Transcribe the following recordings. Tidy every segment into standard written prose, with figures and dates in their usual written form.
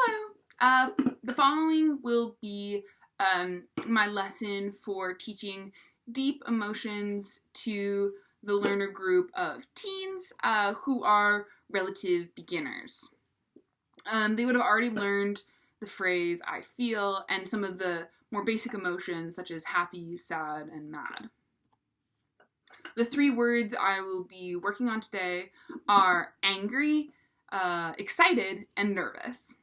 Hello. The following will be my lesson for teaching deep emotions to the learner group of teens who are relative beginners. They would have already learned the phrase I feel and some of the more basic emotions such as happy, sad, and mad. The three words I will be working on today are angry, excited, and nervous.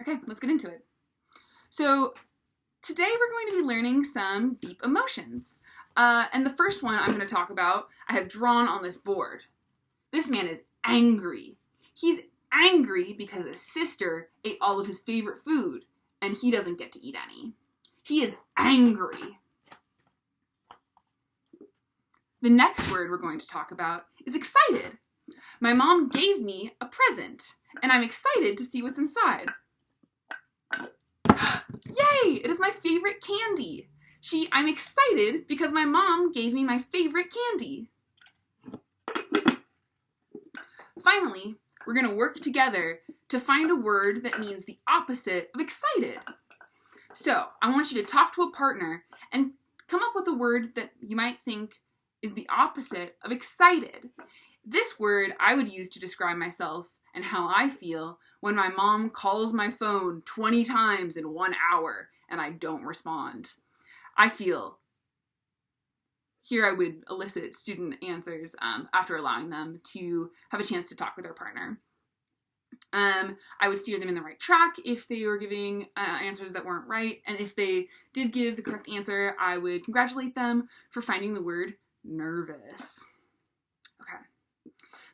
Okay, let's get into it. So today we're going to be learning some deep emotions. And the first one I'm going to talk about, I have drawn on this board. This man is angry. He's angry because his sister ate all of his favorite food and he doesn't get to eat any. He is angry. The next word we're going to talk about is excited. My mom gave me a present and I'm excited to see what's inside. Yay! It is my favorite candy. I'm excited because my mom gave me my favorite candy. Finally, we're going to work together to find a word that means the opposite of excited. So, I want you to talk to a partner and come up with a word that you might think is the opposite of excited. This word I would use to describe myself and how I feel when my mom calls my phone 20 times in 1 hour and I don't respond. I feel. Here I would elicit student answers after allowing them to have a chance to talk with their partner. I would steer them in the right track if they were giving answers that weren't right, and if they did give the correct answer, I would congratulate them for finding the word nervous. Okay.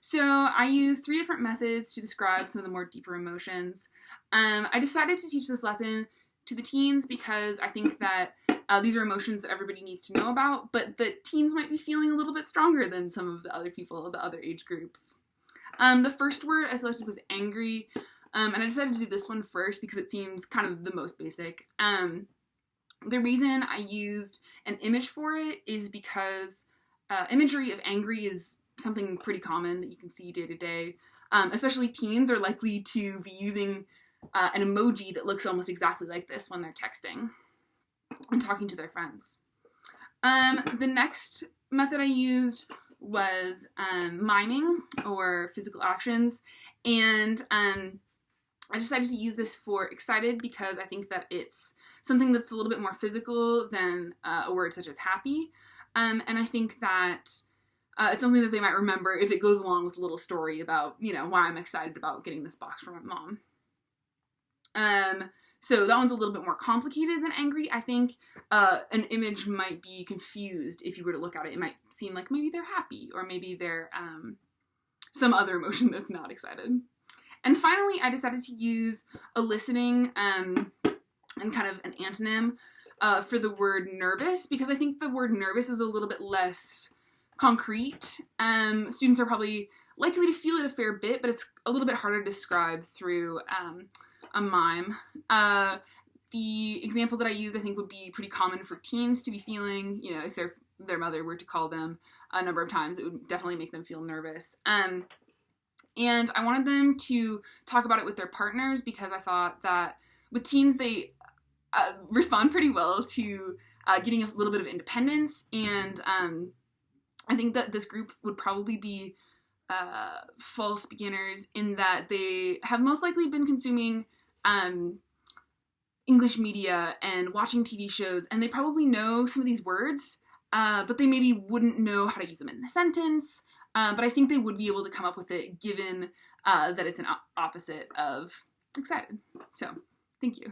So I used 3 different methods to describe some of the more deeper emotions. I decided to teach this lesson to the teens because I think that these are emotions that everybody needs to know about, but that teens might be feeling a little bit stronger than some of the other people of the other age groups. The first word I selected was angry, and I decided to do this one first because it seems kind of the most basic. The reason I used an image for it is because imagery of angry is something pretty common that you can see day to day. Especially teens are likely to be using an emoji that looks almost exactly like this when they're texting and talking to their friends. The next method I used was miming or physical actions, and I decided to use this for excited because I think that it's something that's a little bit more physical than a word such as happy, and I think that it's something that they might remember if it goes along with a little story about, why I'm excited about getting this box from my mom. So that one's a little bit more complicated than angry. I think an image might be confused if you were to look at it. It might seem like maybe they're happy or maybe they're some other emotion that's not excited. And finally, I decided to use a listening and kind of an antonym for the word nervous because I think the word nervous is a little bit less concrete. Students are probably likely to feel it a fair bit, but it's a little bit harder to describe through a mime. The example that I use, I think, would be pretty common for teens to be feeling, if their mother were to call them a number of times, it would definitely make them feel nervous. And I wanted them to talk about it with their partners because I thought that with teens, they respond pretty well to getting a little bit of independence, and I think that this group would probably be false beginners in that they have most likely been consuming English media and watching TV shows, and they probably know some of these words, but they maybe wouldn't know how to use them in a sentence, but I think they would be able to come up with it given that it's an opposite of excited. So, thank you.